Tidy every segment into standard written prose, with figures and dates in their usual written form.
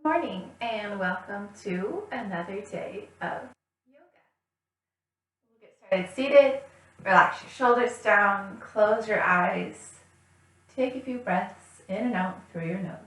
Good morning and welcome to another day of yoga. We'll get started seated. Relax your shoulders down, close your eyes, take a few breaths in and out through your nose.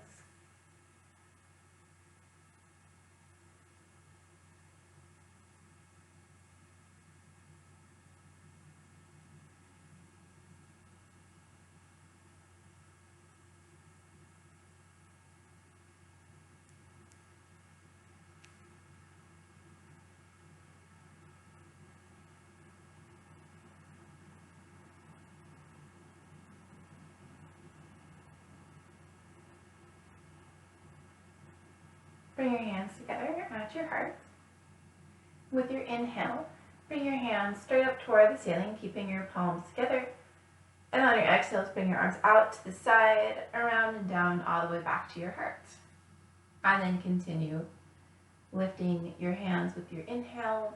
Bring your hands together at your heart. With your inhale, bring your hands straight up toward the ceiling, keeping your palms together. And on your exhales, bring your arms out to the side, around and down, all the way back to your heart. And then continue lifting your hands with your inhales,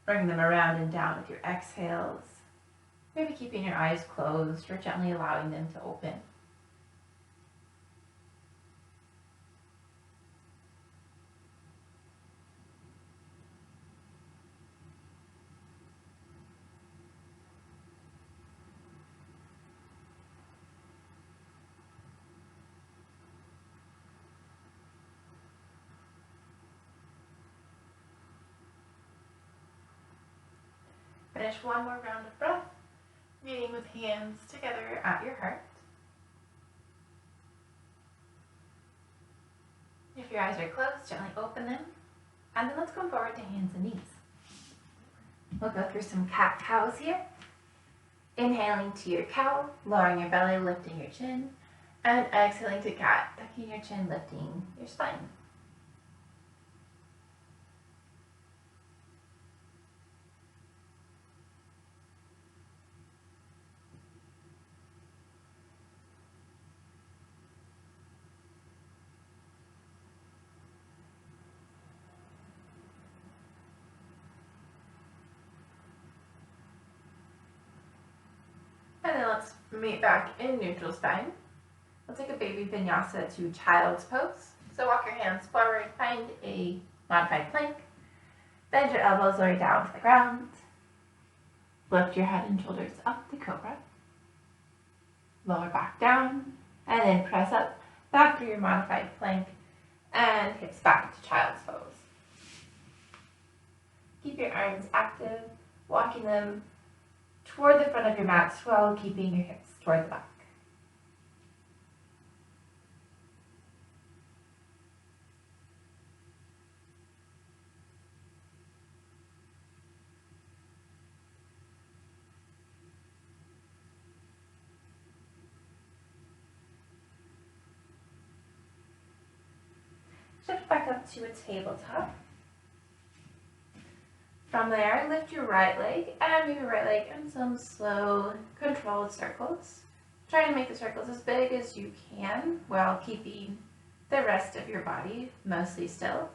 bring them around and down with your exhales, maybe keeping your eyes closed or gently allowing them to open. Finish one more round of breath, meeting with hands together at your heart. If your eyes are closed, gently open them, and then let's go forward to hands and knees. We'll go through some cat-cows here. Inhaling to your cow, lowering your belly, lifting your chin, and exhaling to cat, tucking your chin, lifting your spine. And then let's meet back in neutral spine. We'll take a baby vinyasa to child's pose. So walk your hands forward, find a modified plank. Bend your elbows, lower down to the ground. Lift your head and shoulders up to cobra. Lower back down, and then press up, back through your modified plank, and hips back to child's pose. Keep your arms active, walking them toward the front of your mat while keeping your hips toward the back. Shift back up to a tabletop. From there, lift your right leg and move your right leg in some slow, controlled circles. Try to make the circles as big as you can while keeping the rest of your body mostly still.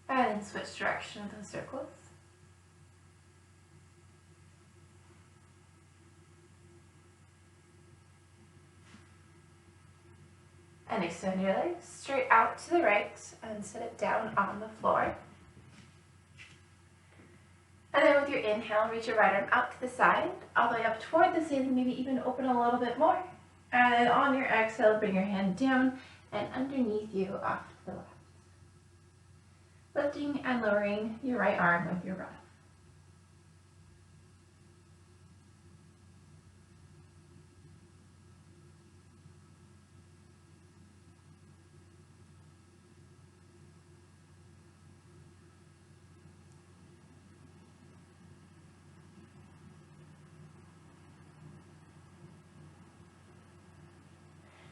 And then switch direction of those circles. And extend your legs straight out to the right and set it down on the floor. And then with your inhale, reach your right arm out to the side, all the way up toward the ceiling, maybe even open a little bit more. And then on your exhale, bring your hand down and underneath you off to the left. Lifting and lowering your right arm with your breath.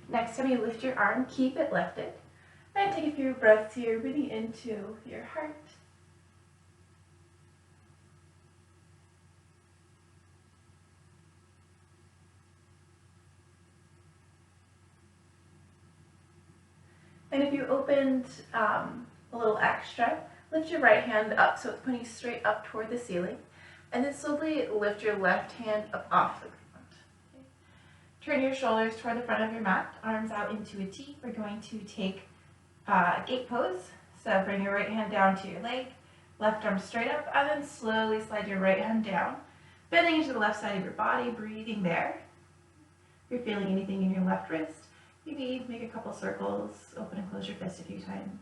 Next time you lift your arm, keep it lifted. And take a few breaths here, breathing into your heart. And if you opened a little extra, lift your right hand up so it's pointing straight up toward the ceiling. And then slowly lift your left hand up off the ground. Okay. Turn your shoulders toward the front of your mat, arms out into a T. We're going to take gate pose. So bring your right hand down to your leg, left arm straight up, and then slowly slide your right hand down, bending into the left side of your body, breathing there. If you're feeling anything in your left wrist, maybe make a couple circles, open and close your fist a few times.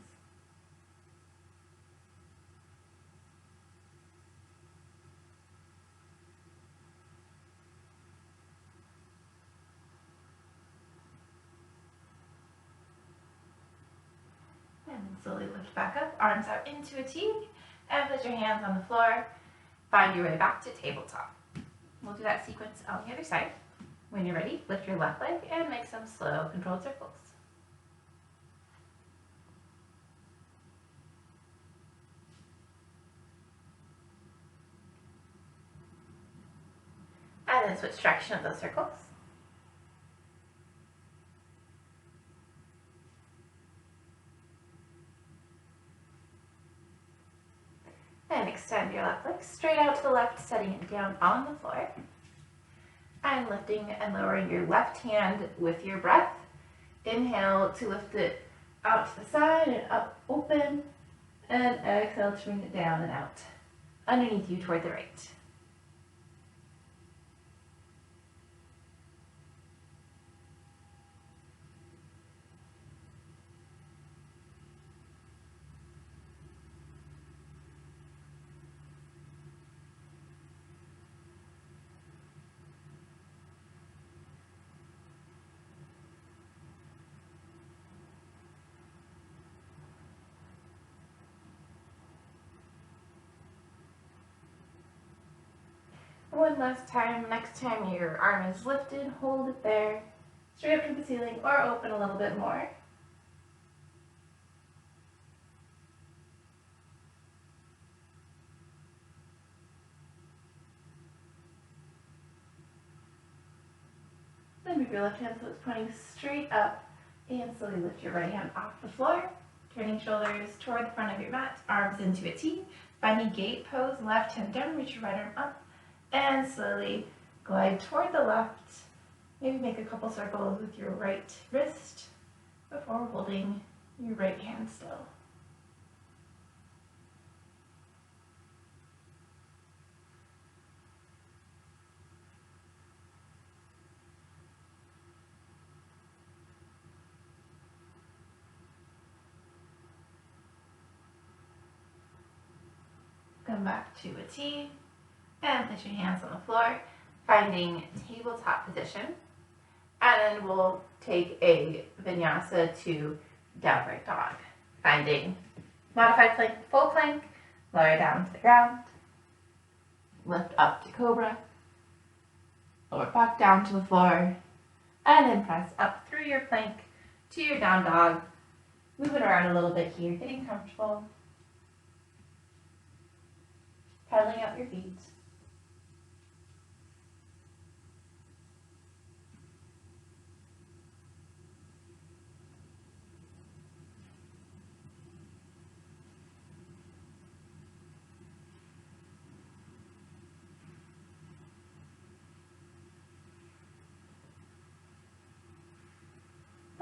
And then slowly lift back up, arms out into a T, and place your hands on the floor. Find your way back to tabletop. We'll do that sequence on the other side. When you're ready, lift your left leg and make some slow, controlled circles. And then switch direction of those circles. And extend your left leg straight out to the left, setting it down on the floor. And lifting and lowering your left hand with your breath. Inhale to lift it out to the side and up, open. And exhale to bring it down and out. Underneath you toward the right. One last time, next time your arm is lifted, hold it there, straight up to the ceiling or open a little bit more. Then move your left hand so it's pointing straight up and slowly lift your right hand off the floor, turning shoulders toward the front of your mat, arms into a T, finding gate pose, left hand down, reach your right arm up, and slowly glide toward the left. Maybe make a couple circles with your right wrist before holding your right hand still. Come back to a T. And place your hands on the floor, finding tabletop position. And then we'll take a vinyasa to downward dog. Finding modified plank, full plank, lower down to the ground. Lift up to cobra. Lower back down to the floor. And then press up through your plank to your down dog. Move it around a little bit here, getting comfortable. Pedaling out your feet.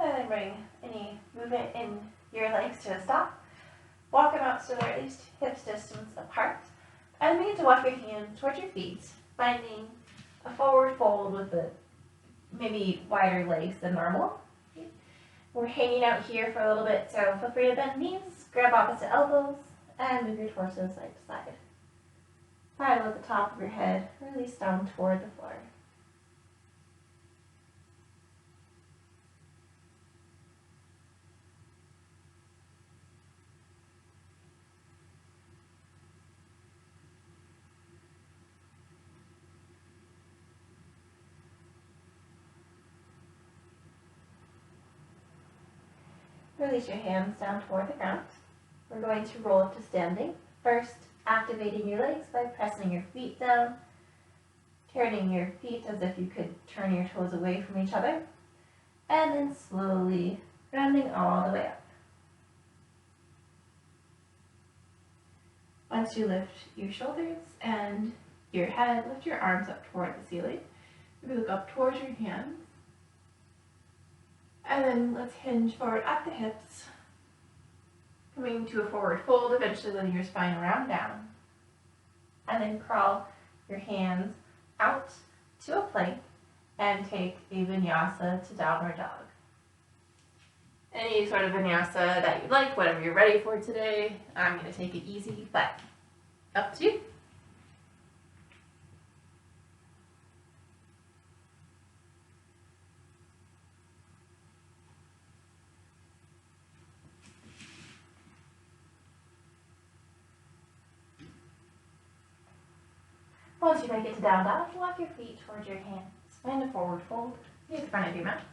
And then bring any movement in your legs to a stop. Walk them out so they're at least hips distance apart. And begin to walk your hands towards your feet, finding a forward fold with the maybe wider legs than normal. We're hanging out here for a little bit, so feel free to bend knees, grab opposite elbows, and move your torso side to side. Paddle at the top of your head, release down toward the floor. Release your hands down toward the ground. We're going to roll up to standing. First, activating your legs by pressing your feet down, turning your feet as if you could turn your toes away from each other, and then slowly rounding all the way up. Once you lift your shoulders and your head, lift your arms up toward the ceiling. Maybe look up towards your hands And then let's hinge forward at the hips, coming to a forward fold, eventually letting your spine round down. And then crawl your hands out to a plank and take a vinyasa to downward dog. Any sort of vinyasa that you'd like, whatever you're ready for today. I'm going to take it easy, but up to you. Once you make it to down dog, walk your feet towards your hands. Find a forward fold near the front of your mat.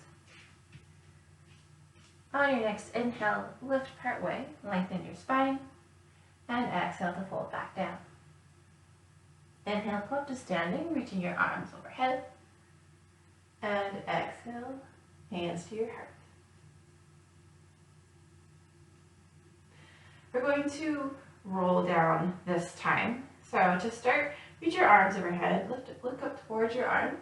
On your next inhale, lift part way, lengthen your spine, and exhale to fold back down. Inhale, come up to standing, reaching your arms overhead, and exhale, hands to your heart. We're going to roll down this time. So to start, reach your arms overhead, look up towards your arms,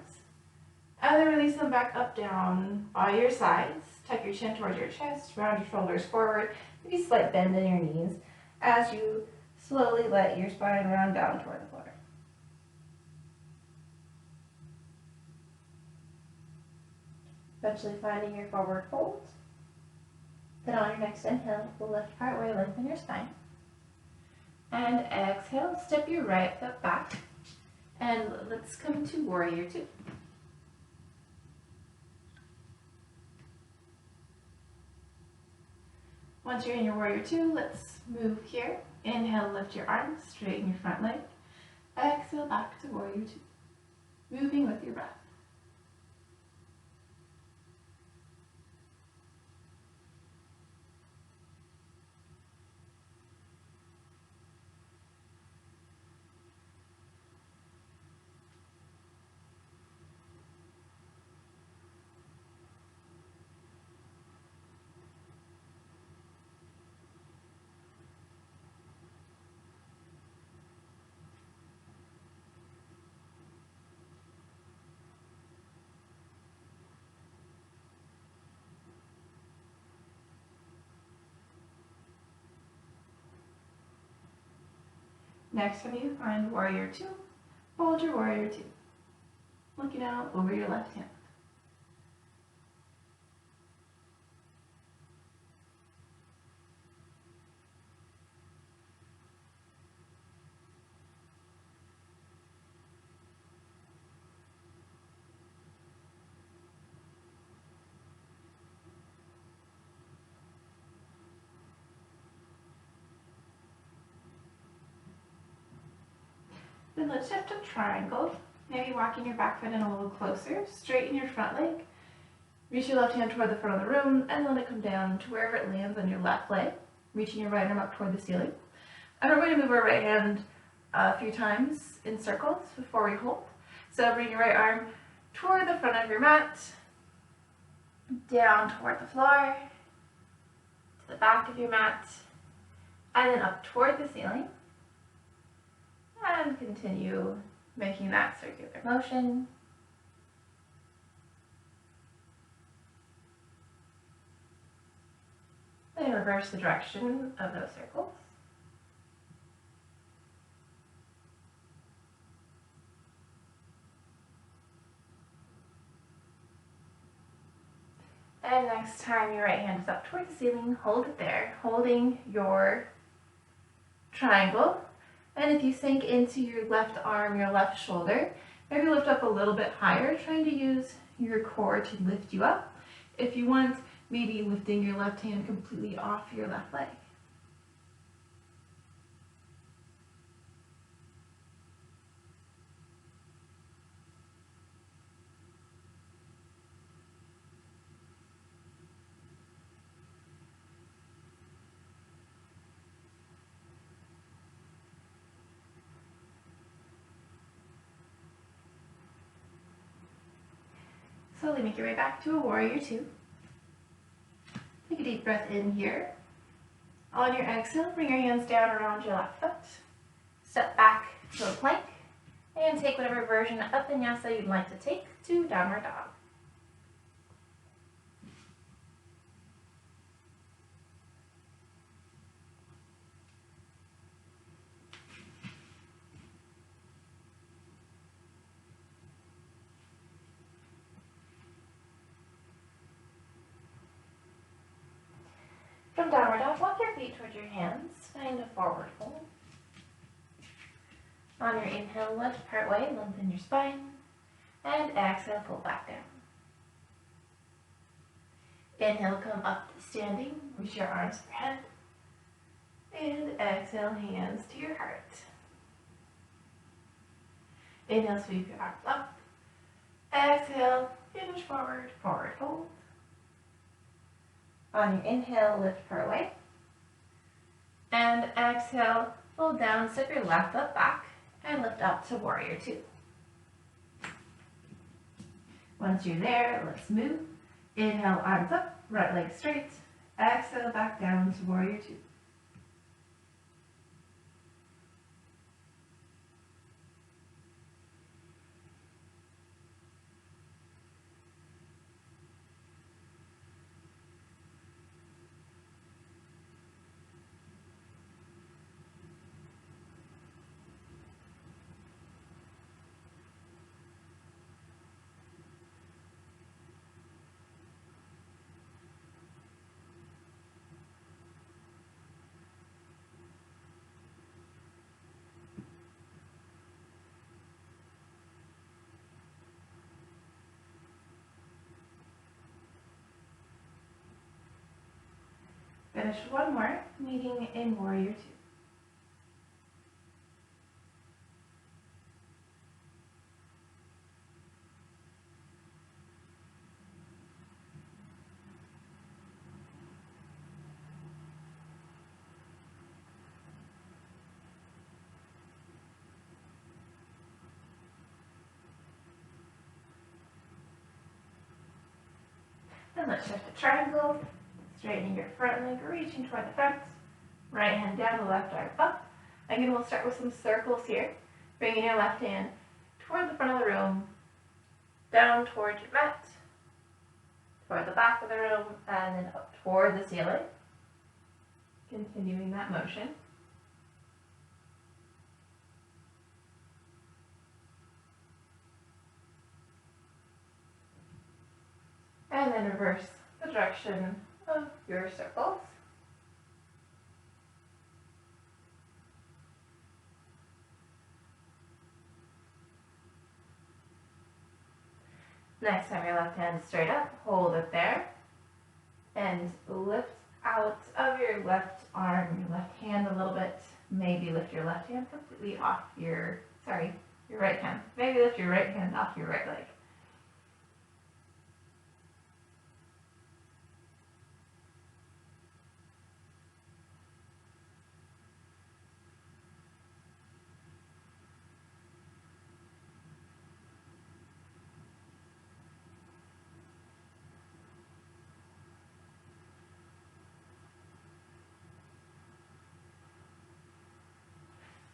and then release them back up, down by your sides. Tuck your chin towards your chest, round your shoulders forward, maybe slight bend in your knees as you slowly let your spine round down toward the floor. Eventually finding your forward fold. Then on your next inhale, we'll lift part way, lengthen your spine. And exhale, step your right foot back. And let's come to warrior two. Once you're in your warrior two, let's move here. Inhale, lift your arms, straighten your front leg. Exhale, back to warrior two. Moving with your breath. Next time you find warrior two, hold your warrior two, looking out over your left hand. Then let's shift to triangle. Maybe walking your back foot in a little closer. Straighten your front leg. Reach your left hand toward the front of the room and let it come down to wherever it lands on your left leg. Reaching your right arm up toward the ceiling. And we're going to move our right hand a few times in circles before we hold. So bring your right arm toward the front of your mat, down toward the floor, to the back of your mat, and then up toward the ceiling. And continue making that circular motion. Then reverse the direction of those circles. And next time your right hand is up toward the ceiling, hold it there, holding your triangle. And if you sink into your left arm, your left shoulder, maybe lift up a little bit higher, trying to use your core to lift you up. If you want, maybe lifting your left hand completely off your left leg. Slowly make your way back to a warrior two. Take a deep breath in here. On your exhale, bring your hands down around your left foot. Step back to a plank and take whatever version of vinyasa you'd like to take to downward dog. From downward dog, walk your feet towards your hands, find a forward fold. On your inhale, lift part way, lengthen your spine, and exhale, pull back down. Inhale, come up to standing, reach your arms overhead, and exhale, hands to your heart. Inhale, sweep your arms up. Exhale, hinge forward, forward fold. On your inhale, lift part way. And exhale, fold down, step your left foot back, and lift up to warrior two. Once you're there, let's move. Inhale, arms up, right leg straight. Exhale, back down to warrior two. Finish one more, meeting in warrior two. Then let's shift to triangle. Straightening your front leg, reaching toward the front. Right hand down, the left arm up. Again, we'll start with some circles here. Bringing your left hand toward the front of the room, down toward your mat, toward the back of the room, and then up toward the ceiling. Continuing that motion. And then reverse the direction of your circles. Next time your left hand straight up, hold it there, and lift out of your left arm, your left hand a little bit. Maybe lift your left hand completely off your right hand. Maybe lift your right hand off your right leg.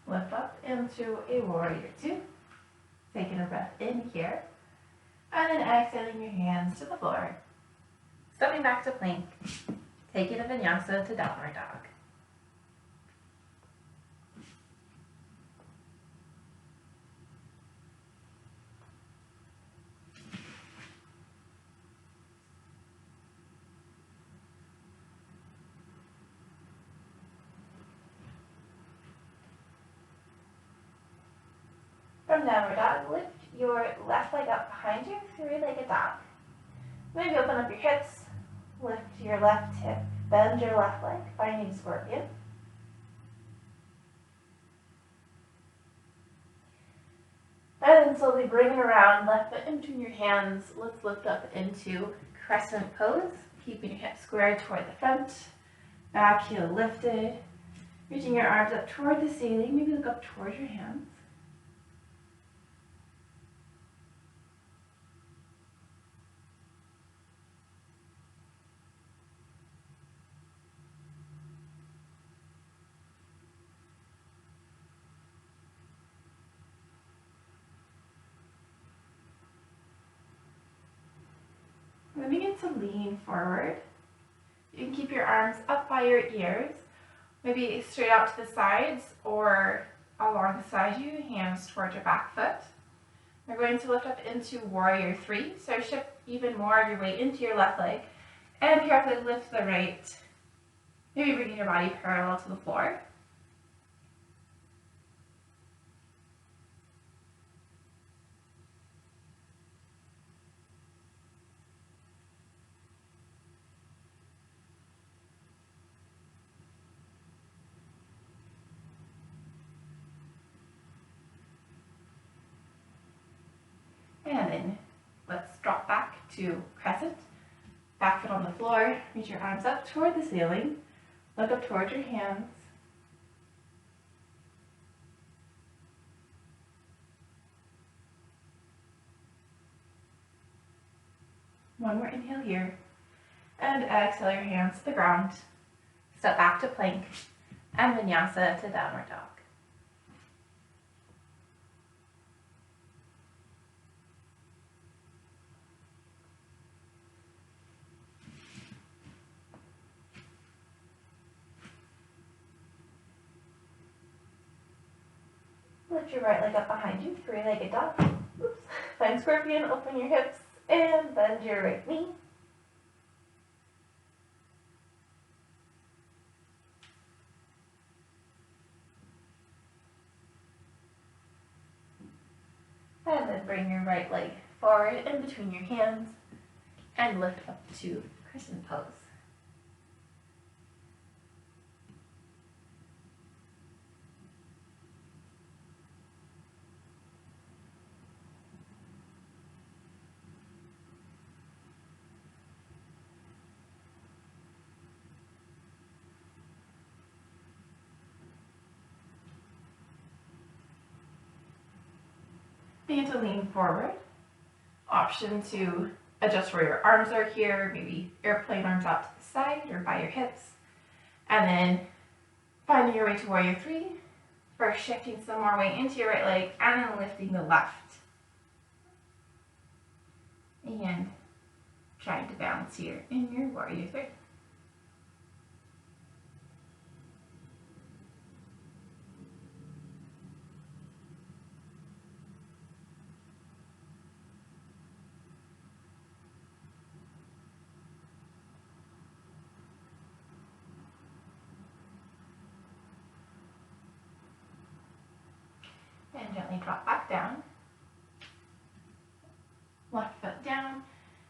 Lift up into a warrior two. Taking a breath in here. And then exhaling your hands to the floor. Stepping back to plank. Taking a vinyasa to downward dog. From downward dog, lift your left leg up behind you, three-legged dog. Maybe open up your hips, lift your left hip, bend your left leg, finding scorpion. And then slowly bring it around, left foot in between your hands. Let's lift up into crescent pose, keeping your hips square toward the front, back heel lifted, reaching your arms up toward the ceiling, maybe look up towards your hands. Then begin to lean forward. You can keep your arms up by your ears, maybe straight out to the sides or alongside you, hands towards your back foot. We're going to lift up into warrior three, so shift even more of your weight into your left leg, and carefully lift the right Maybe bringing your body parallel to the floor. And then let's drop back to Crescent. Back foot on the floor, reach your arms up toward the ceiling. Look up towards your hands. One more inhale here. And exhale your hands to the ground. Step back to plank and vinyasa to downward dog. Lift your right leg up behind you, three-legged dog. Oops. Find scorpion, open your hips, and bend your right knee. And then bring your right leg forward in between your hands and lift up to crescent pose. Begin to lean forward. Option to adjust where your arms are here, maybe airplane arms out to the side or by your hips. And then finding your way to warrior three. First shifting some more weight into your right leg and then lifting the left. And trying to balance here in your warrior three. And gently drop back down. Left foot down.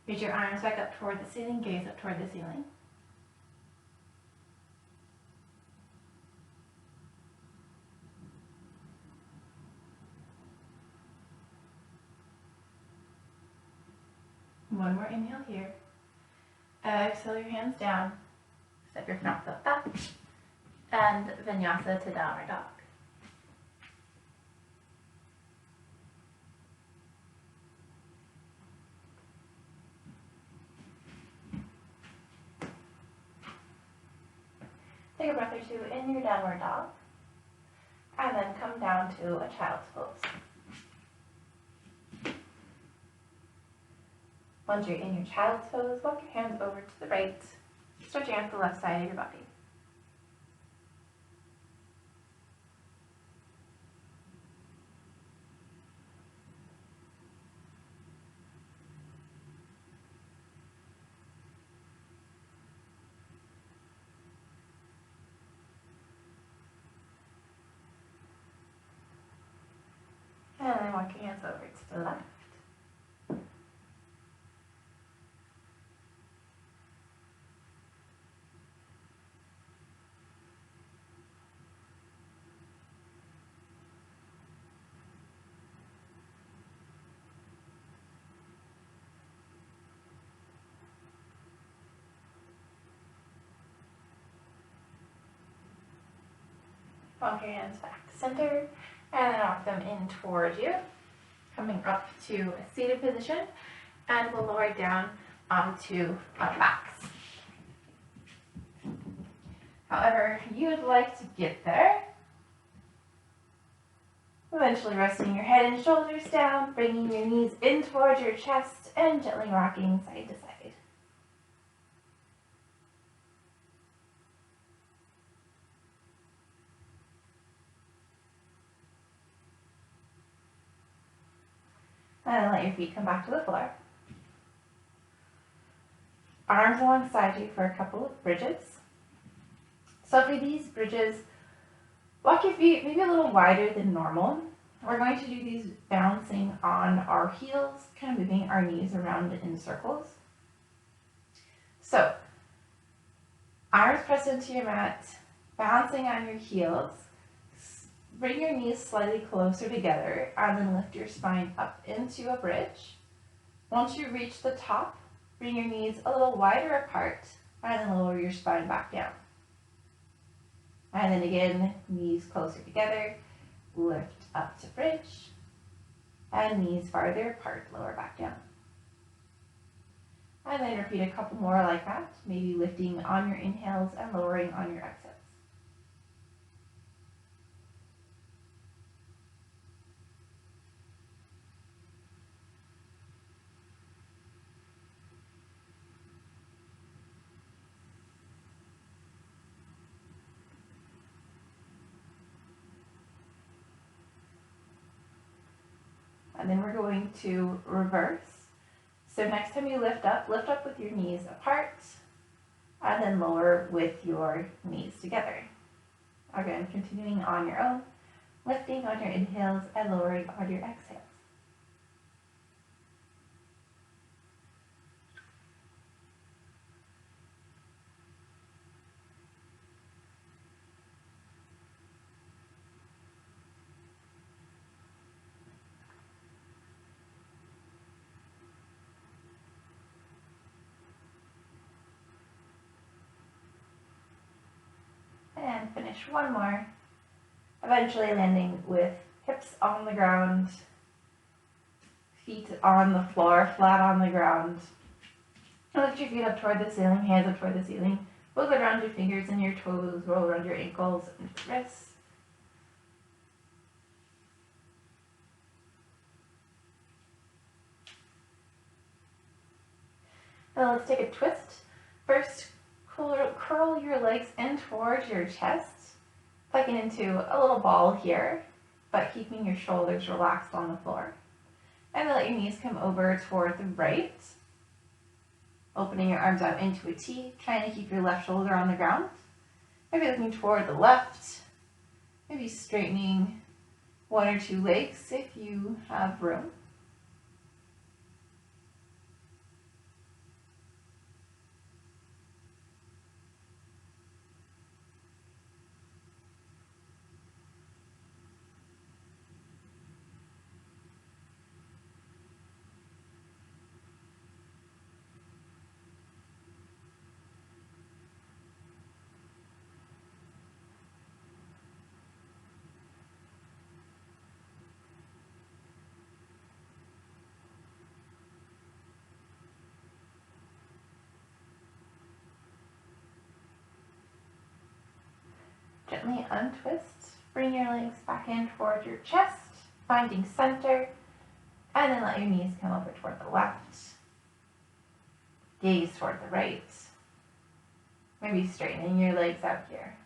Reach your arms back up toward the ceiling, gaze up toward the ceiling. One more inhale here. Exhale your hands down. Step your front foot back. And vinyasa to downward dog. Take a breath or two in your downward dog, and then come down to a child's pose. Once you're in your child's pose, walk your hands over to the right, stretching out the left side of your body. And then walk your hands over to the left. Walk your hands back to center and then walk them in towards you, coming up to a seated position, and we'll lower down onto our backs. However you'd like to get there. Eventually resting your head and shoulders down, bringing your knees in towards your chest and gently rocking side to side. And let your feet come back to the floor. Arms alongside you for a couple of bridges. So for these bridges, walk your feet maybe a little wider than normal. We're going to do these bouncing on our heels, kind of moving our knees around in circles. So, arms pressed into your mat, bouncing on your heels. Bring your knees slightly closer together and then lift your spine up into a bridge. Once you reach the top, bring your knees a little wider apart and then lower your spine back down. And then again, knees closer together, lift up to bridge, and knees farther apart, lower back down. And then repeat a couple more like that, maybe lifting on your inhales and lowering on your exhales. And then we're going to reverse. So next time you lift up with your knees apart, and then lower with your knees together. Again, continuing on your own, lifting on your inhales and lowering on your exhales. And finish one more, eventually landing with hips on the ground, feet on the floor, flat on the ground. Lift your feet up toward the ceiling, hands up toward the ceiling. Wiggle around your fingers and your toes, roll around your ankles and your wrists. Now let's take a twist. First, curl your legs in towards your chest, tucking into a little ball here, but keeping your shoulders relaxed on the floor. And then let your knees come over toward the right, opening your arms out into a T, trying to keep your left shoulder on the ground. Maybe looking toward the left, maybe straightening one or two legs if you have room. Gently untwist, bring your legs back in towards your chest, finding center, and then let your knees come over toward the left. Gaze toward the right. Maybe straightening your legs out here.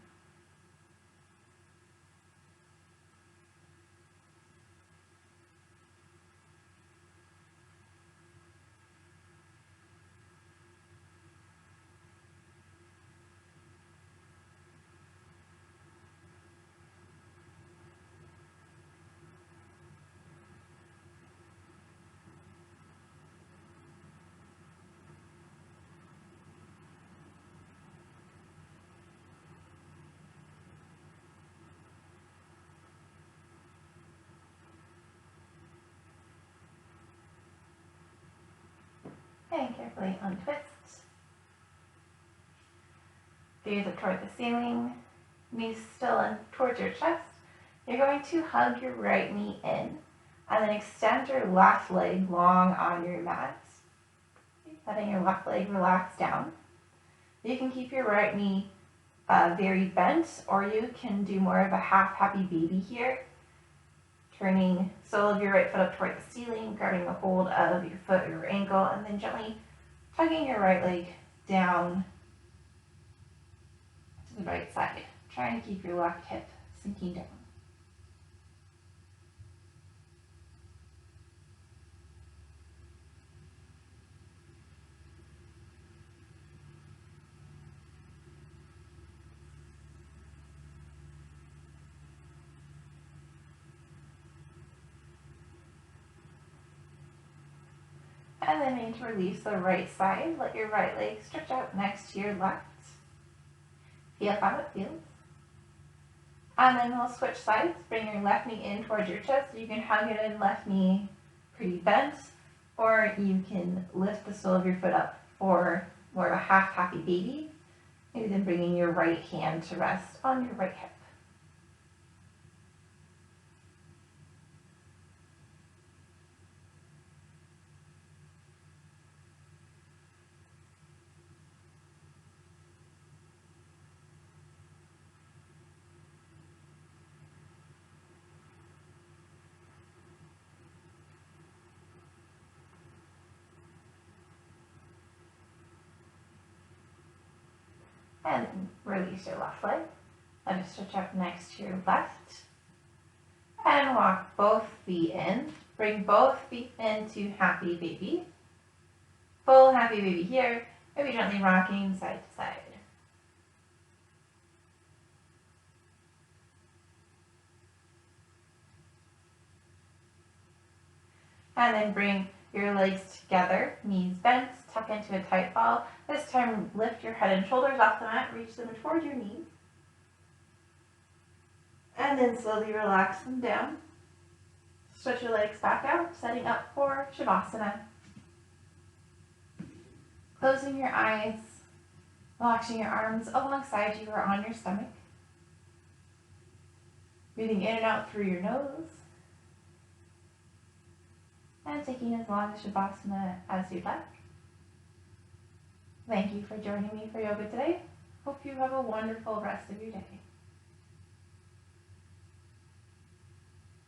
And carefully untwist. Gaze up toward the ceiling, knees still in towards your chest. You're going to hug your right knee in and then extend your left leg long on your mat, letting your left leg relax down. You can keep your right knee very bent, or you can do more of a half happy baby here, turning sole of your right foot up toward the ceiling, grabbing a hold of your foot or your ankle, and then gently tugging your right leg down to the right side. Trying to keep your left hip sinking down. And then begin to release the right side. Let your right leg stretch out next to your left. Feel how it feels. And then we'll switch sides. Bring your left knee in towards your chest. You can hug it in, left knee pretty bent, or you can lift the sole of your foot up for more of a half happy baby. Maybe then bringing your right hand to rest on your right hip. And then release your left leg. Let it stretch out next to your left. And walk both feet in. Bring both feet into happy baby. Full happy baby here. Maybe gently rocking side to side. And then bring your legs together, knees bent, tuck into a tight ball. This time lift your head and shoulders off the mat, reach them towards your knees. And then slowly relax them down. Stretch your legs back out, setting up for Shavasana. Closing your eyes, relaxing your arms alongside you or on your stomach. Breathing in and out through your nose. And taking as long as Shavasana as you'd like. Thank you for joining me for yoga today. Hope you have a wonderful rest of your day.